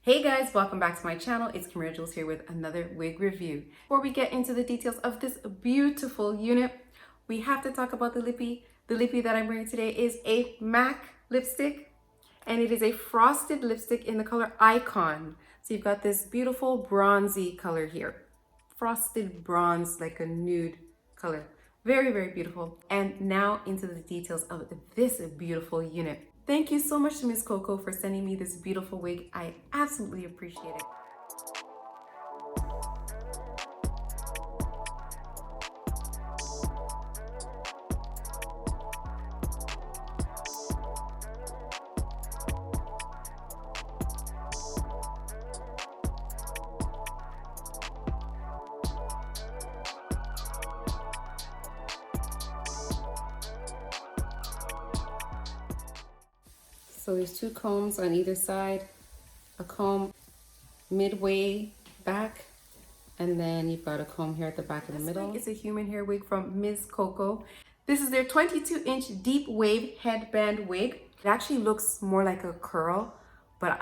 Hey guys, welcome back to my channel. It's Camilla Jules here with another wig review. Before we get into the details of this beautiful unit, we have to talk about the lippy. The lippy that I'm wearing today is a MAC lipstick, and it is a frosted lipstick in the color Icon. So you've got this beautiful bronzy color here. Frosted bronze, like a nude color. Very, very beautiful. And now into the details of this beautiful unit. Thank you so much to MsCoco for sending me this beautiful wig. I absolutely appreciate it. So there's two combs on either side, a comb midway back, and then you've got a comb here at the back in the middle. It's a human hair wig from MsCoco. This is their 22-inch deep wave headband wig. It actually looks more like a curl, but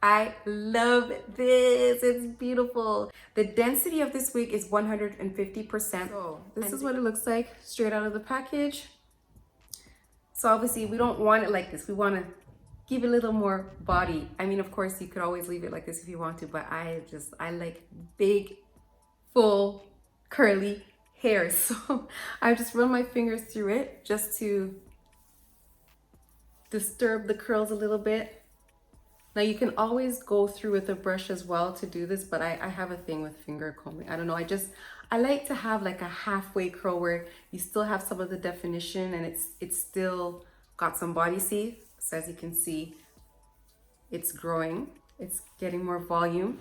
I love this. It's beautiful. The density of this wig is 150%. So this is what it looks like straight out of the package. So obviously we don't want it like this. We want to give it a little more body. I mean, of course you could always leave it like this if you want to, but I like big, full, curly hair. So I just run my fingers through it just to disturb the curls a little bit. Now you can always go through with a brush as well to do this, but I have a thing with finger combing. I don't know, I like to have like a halfway curl where you still have some of the definition and it's still got some body. See, so as you can see, it's growing, it's getting more volume.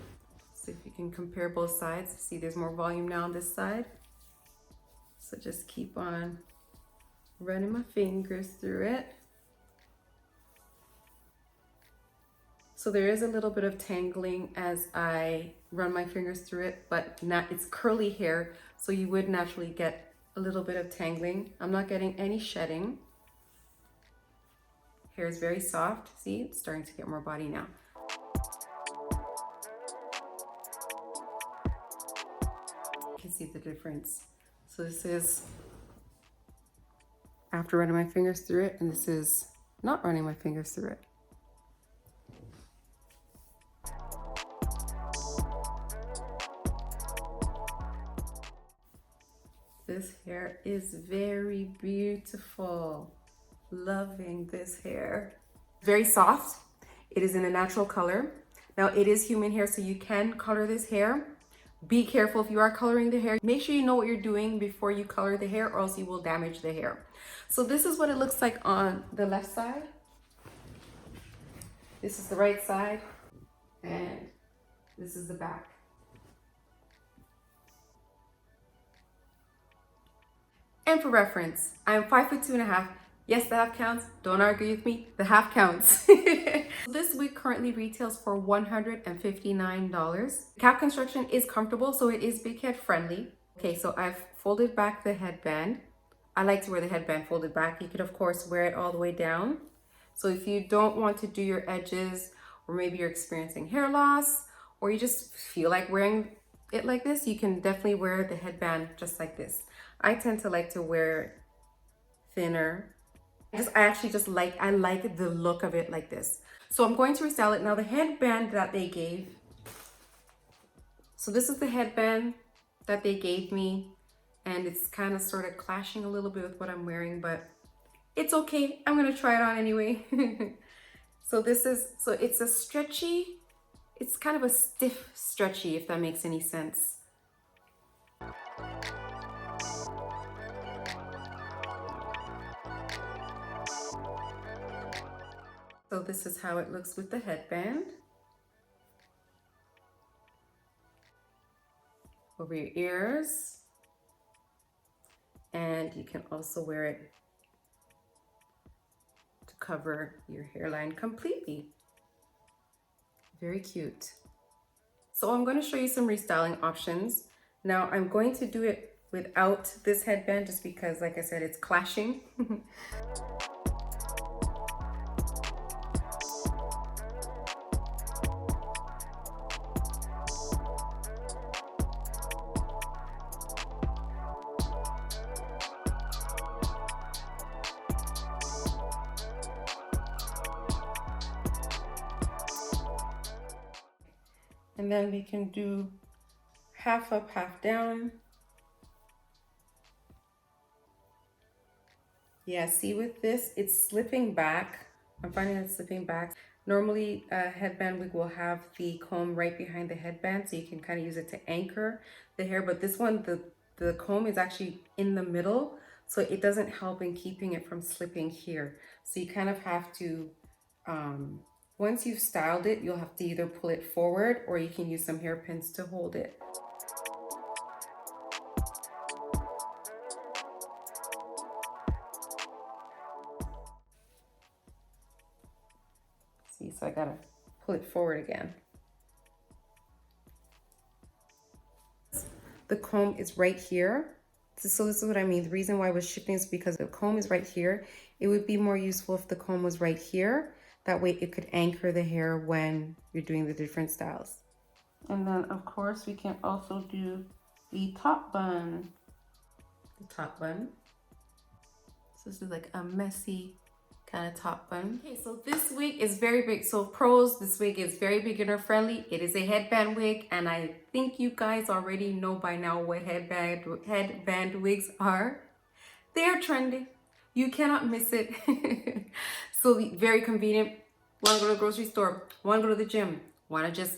So if you can compare both sides, see there's more volume now on this side. So just keep on running my fingers through it. So there is a little bit of tangling as I run my fingers through it, but it's curly hair, so you would naturally get a little bit of tangling. I'm not getting any shedding. Hair is very soft. See, it's starting to get more body now. You can see the difference. So this is after running my fingers through it, and this is not running my fingers through it. This hair is very beautiful. Loving this hair. Very soft. It is in a natural color. Now it is human hair, so you can color this hair. Be careful if you are coloring the hair. Make sure you know what you're doing before you color the hair, or else you will damage the hair. So this is what it looks like on the left side. This is the right side, and this is the back. And for reference, I'm 5'2.5". Yes, the half counts. Don't argue with me. The half counts. This wig currently retails for $159. Cap construction is comfortable, so it is big head friendly. Okay, so I've folded back the headband. I like to wear the headband folded back. You could, of course, wear it all the way down. So if you don't want to do your edges, or maybe you're experiencing hair loss, or you just feel like wearing it like this, you can definitely wear the headband just like this. I tend to like to wear thinner. I like the look of it like this. So I'm going to restyle it. Now the headband that they gave, so this is the headband that they gave me, and it's kind of sort of clashing a little bit with what I'm wearing, but it's okay. I'm gonna try it on anyway. So it's a stretchy, it's kind of a stiff stretchy, if that makes any sense. So this is how it looks with the headband. Over your ears. And you can also wear it to cover your hairline completely. Very cute. So I'm going to show you some restyling options. Now I'm going to do it without this headband just because, like I said, it's clashing. And then we can do half up, half down. Yeah, see with this, it's slipping back. I'm finding it's slipping back. Normally, a headband wig will have the comb right behind the headband, so you can kind of use it to anchor the hair. But this one, the comb is actually in the middle, so it doesn't help in keeping it from slipping here. So you kind of have to, once you've styled it, you'll have to either pull it forward or you can use some hairpins to hold it. See, so I gotta pull it forward again. The comb is right here. So this is what I mean. The reason why I was shifting is because the comb is right here. It would be more useful if the comb was right here. That way it could anchor the hair when you're doing the different styles. And then of course we can also do the top bun. The top bun. So this is like a messy kind of top bun. Okay, so this wig is very big. So pros, this wig is very beginner friendly. It is a headband wig, and I think you guys already know by now what headband wigs are. They are trendy. You cannot miss it. So very convenient. Want to go to the grocery store, want to go to the gym, want to just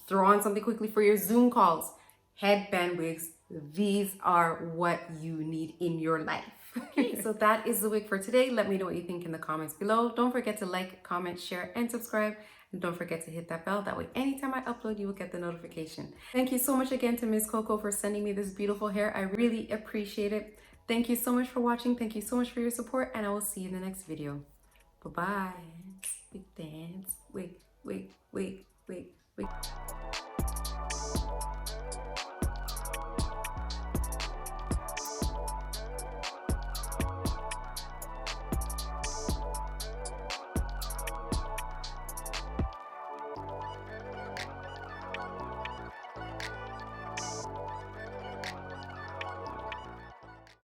throw on something quickly for your Zoom calls. Headband wigs, these are what you need in your life. Okay, so that is the wig for today. Let me know what you think in the comments below. Don't forget to like, comment, share, and subscribe. And don't forget to hit that bell. That way, anytime I upload, you will get the notification. Thank you so much again to MsCoco for sending me this beautiful hair. I really appreciate it. Thank you so much for watching. Thank you so much for your support, and I will see you in the next video. Bye-bye. Wig dance. Wig.